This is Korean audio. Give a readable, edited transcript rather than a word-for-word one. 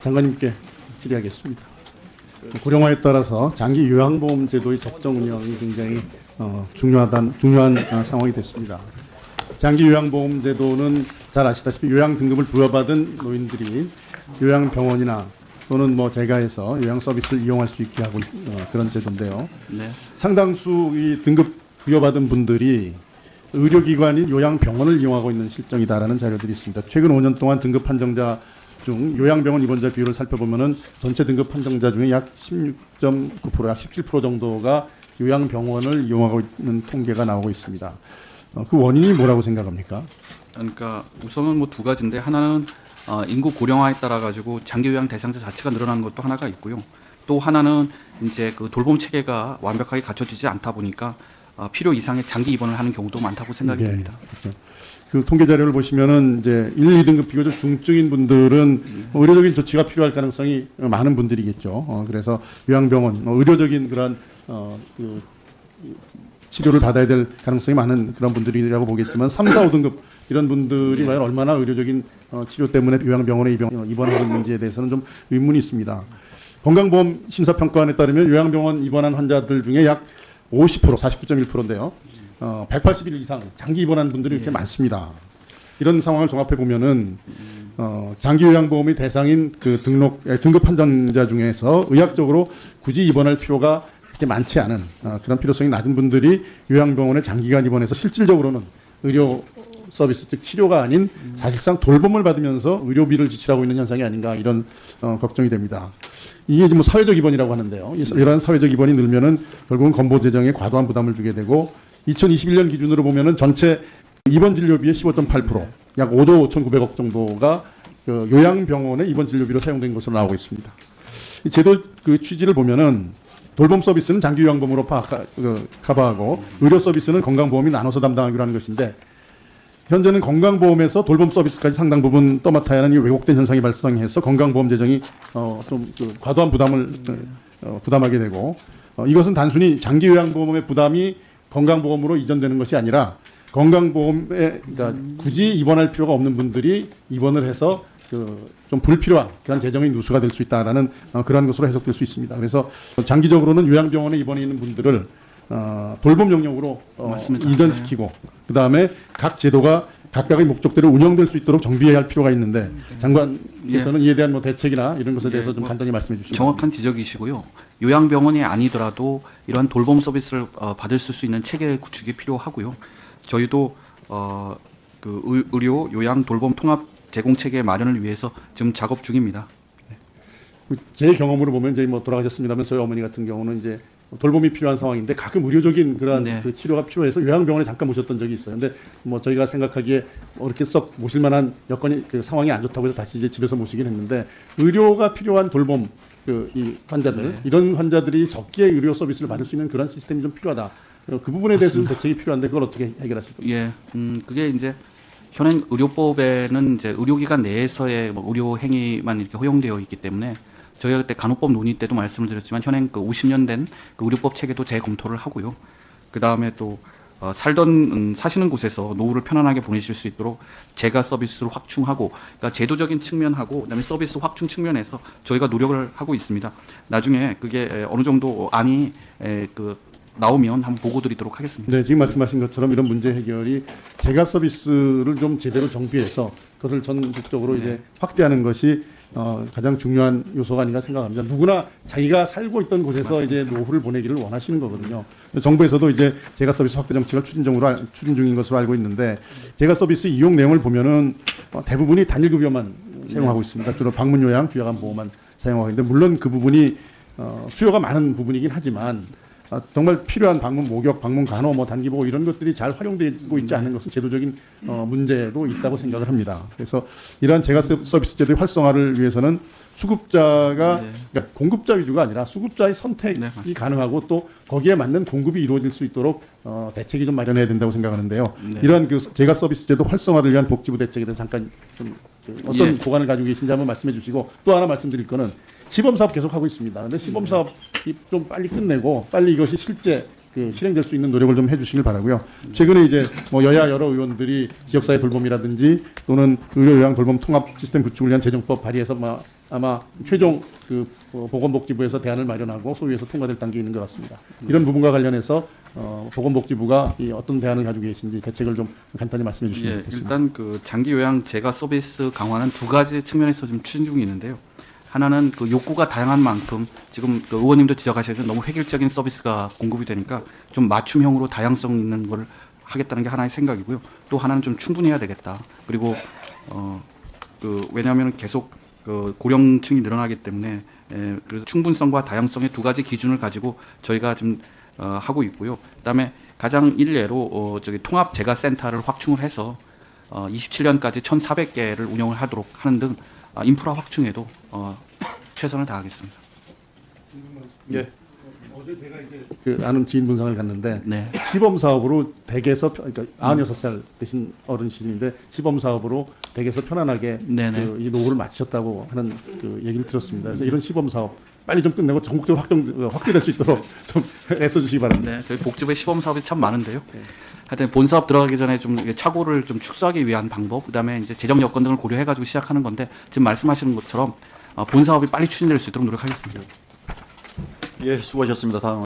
장관님께 질의하겠습니다. 고령화에 따라서 장기 요양보험 제도의 적정 운영이 굉장히 중요한 상황이 됐습니다. 장기 요양보험 제도는 잘 아시다시피 요양 등급을 부여받은 노인들이 요양병원이나 또는 제가 해서 요양 서비스를 이용할 수 있게 하고 그런 제도인데요. 네. 상당수 이 등급 부여받은 분들이 의료기관인 요양병원을 이용하고 있는 실정이다라는 자료들이 있습니다. 최근 5년 동안 등급 판정자 중 요양병원 입원자 비율을 살펴보면은 전체 등급 판정자 중에 약 16.9%, 약 17% 정도가 요양병원을 이용하고 있는 통계가 나오고 있습니다. 그 원인이 뭐라고 생각합니까? 그러니까 우선은 두 가지인데, 하나는 인구 고령화에 따라 가지고 장기 요양 대상자 자체가 늘어나는 것도 하나가 있고요. 또 하나는 이제 그 돌봄 체계가 완벽하게 갖춰지지 않다 보니까 필요 이상의 장기 입원을 하는 경우도 많다고 생각이 됩니다. 그렇죠. 그 통계 자료를 보시면은 이제 1, 2등급 비교적 중증인 분들은 의료적인 조치가 필요할 가능성이 많은 분들이겠죠. 그래서 요양병원, 의료적인 그런 그 치료를 받아야 될 가능성이 많은 그런 분들이라고 보겠지만 3, 4, 5등급 이런 분들이 과연 얼마나 의료적인 치료 때문에 요양병원에 입원하고 있는지에 대해서는 좀 의문이 있습니다. 건강보험 심사평가원에 따르면 요양병원 입원한 환자들 중에 약 50%, 49.1%인데요. 180일 이상 장기 입원한 분들이 이렇게 많습니다. 이런 상황을 종합해 보면은 장기 요양보험의 대상인 그 등급 판정자 중에서 의학적으로 굳이 입원할 필요가 그렇게 많지 않은 그런 필요성이 낮은 분들이 요양병원에 장기간 입원해서 실질적으로는 의료 서비스, 즉 치료가 아닌 사실상 돌봄을 받으면서 의료비를 지출하고 있는 현상이 아닌가, 이런 걱정이 됩니다. 이게 사회적 입원이라고 하는데요. 이러한 사회적 입원이 늘면은 결국은 건보 재정에 과도한 부담을 주게 되고, 2021년 기준으로 보면은 전체 입원 진료비의 15.8%, 약 5조 5,900억 정도가 그 요양병원의 입원 진료비로 사용된 것으로 나오고 있습니다. 이 제도 그 취지를 보면은 돌봄 서비스는 장기 요양보험으로 커버하고 의료 서비스는 건강보험이 나눠서 담당하기로 하는 것인데, 현재는 건강보험에서 돌봄 서비스까지 상당 부분 떠맡아야 하는 이 왜곡된 현상이 발생해서 건강보험 재정이 과도한 부담을 부담하게 되고, 이것은 단순히 장기 요양보험의 부담이 건강보험으로 이전되는 것이 아니라 건강보험에 그러니까 굳이 입원할 필요가 없는 분들이 입원을 해서 좀 불필요한 그런 재정의 누수가 될 수 있다라는 그런 것으로 해석될 수 있습니다. 그래서 장기적으로는 요양병원에 입원해 있는 분들을 돌봄 영역으로 이전시키고, 그 다음에 각 제도가 각각의 목적대로 운영될 수 있도록 정비해야 할 필요가 있는데, 장관께서는 이에 대한 대책이나 이런 것에 대해서 좀 간단히 말씀해 주시죠. 정확한 지적이시고요. 요양병원이 아니더라도 이러한 돌봄 서비스를 받을 수 있는 체계 구축이 필요하고요. 저희도 그 의료 요양 돌봄 통합 제공 체계 마련을 위해서 지금 작업 중입니다. 제 경험으로 보면 이제 돌아가셨습니다만 저희 어머니 같은 경우는 이제 돌봄이 필요한 상황인데 가끔 의료적인 그런 그 치료가 필요해서 요양병원에 잠깐 모셨던 적이 있어요. 근데 저희가 생각하기에 이렇게 썩 모실 만한 여건이 상황이 안 좋다고 해서 다시 이제 집에서 모시긴 했는데, 의료가 필요한 돌봄 이 환자들, 이런 환자들이 적기에 의료 서비스를 받을 수 있는 그런 시스템이 좀 필요하다. 그 부분에 대해서 좀 대책이 필요한데 그걸 어떻게 해결하실 겁니까? 그게 이제 현행 의료법에는 이제 의료기관 내에서의 의료 행위만 이렇게 허용되어 있기 때문에, 저희가 그때 간호법 논의 때도 말씀을 드렸지만 현행 50년 된 의료법 체계도 재검토를 하고요. 그 다음에 또 사시는 곳에서 노후를 편안하게 보내실 수 있도록 재가 서비스를 확충하고, 그러니까 제도적인 측면하고 그다음에 서비스 확충 측면에서 저희가 노력을 하고 있습니다. 나중에 그게 어느 정도 안이 나오면 한번 보고 드리도록 하겠습니다. 네, 지금 말씀하신 것처럼 이런 문제 해결이 재가 서비스를 좀 제대로 정비해서 그것을 전국적으로 이제 확대하는 것이 가장 중요한 요소가 아닌가 생각합니다. 누구나 자기가 살고 있던 곳에서 이제 노후를 보내기를 원하시는 거거든요. 정부에서도 이제 재가 서비스 확대 정책을 추진 중인 것으로 알고 있는데, 재가 서비스 이용 내용을 보면은 대부분이 단일급여만 사용하고 있습니다. 주로 방문 요양, 귀화간 보호만 사용하고 있는데, 물론 그 부분이 수요가 많은 부분이긴 하지만 정말 필요한 방문 목욕, 방문 간호, 단기 보호 이런 것들이 잘 활용되고 있지 않은 것은 제도적인 문제도 있다고 생각을 합니다. 그래서 이러한 재가 서비스 제도의 활성화를 위해서는 수급자가 그러니까 공급자 위주가 아니라 수급자의 선택이 가능하고 또 거기에 맞는 공급이 이루어질 수 있도록 대책이 좀 마련해야 된다고 생각하는데요. 이러한 재가 서비스 제도 활성화를 위한 복지부 대책에 대해서 잠깐 좀 어떤 보관을 가지고 계신지 한번 말씀해 주시고, 또 하나 말씀드릴 거는 시범사업 계속 하고 있습니다. 근데 시범사업이 좀 빨리 끝내고 빨리 이것이 실제 그 실행될 수 있는 노력을 좀 해주시길 바라고요. 최근에 이제 뭐 여야 여러 의원들이 지역사회 돌봄이라든지 또는 의료요양 돌봄 통합 시스템 구축을 위한 재정법 발의해서 아마 최종 그 보건복지부에서 대안을 마련하고 소위에서 통과될 단계에 있는 것 같습니다. 이런 부분과 관련해서 보건복지부가 이 어떤 대안을 가지고 계신지 대책을 좀 간단히 말씀해 주시면 예, 좋겠습니다. 일단 그 장기 요양 재가 서비스 강화는 두 가지 측면에서 지금 추진 중에 있는데요. 하나는 그 욕구가 다양한 만큼 지금 그 의원님도 지적하셨지만 너무 획일적인 서비스가 공급이 되니까 좀 맞춤형으로 다양성 있는 걸 하겠다는 게 하나의 생각이고요. 또 하나는 좀 충분히 해야 되겠다. 그리고 왜냐하면 계속 그 고령층이 늘어나기 때문에 그래서 충분성과 다양성의 두 가지 기준을 가지고 저희가 지금 하고 있고요. 그다음에 가장 일례로 통합 재가센터를 확충을 해서 27년까지 1,400개를 운영을 하도록 하는 등 인프라 확충에도 최선을 다하겠습니다. 예. 어제 제가 이제 그 아는 지인 분상을 갔는데 네. 시범 사업으로 댁에서 그러니까 96살 되신 어른이신데 시범 사업으로 댁에서 편안하게 네네. 이 노후를 마치셨다고 하는 그 얘기를 들었습니다. 그래서 이런 시범 사업 빨리 좀 끝내고 전국적으로 확대될 수 있도록 좀 애써주시기 바랍니다. 네, 저희 복지부의 시범 사업이 참 많은데요. 하여튼 본 사업 들어가기 전에 좀 이게 착오를 좀 축소하기 위한 방법, 그다음에 이제 재정 여건 등을 고려해가지고 시작하는 건데 지금 말씀하시는 것처럼 본 사업이 빨리 추진될 수 있도록 노력하겠습니다. 예, 수고하셨습니다. 다음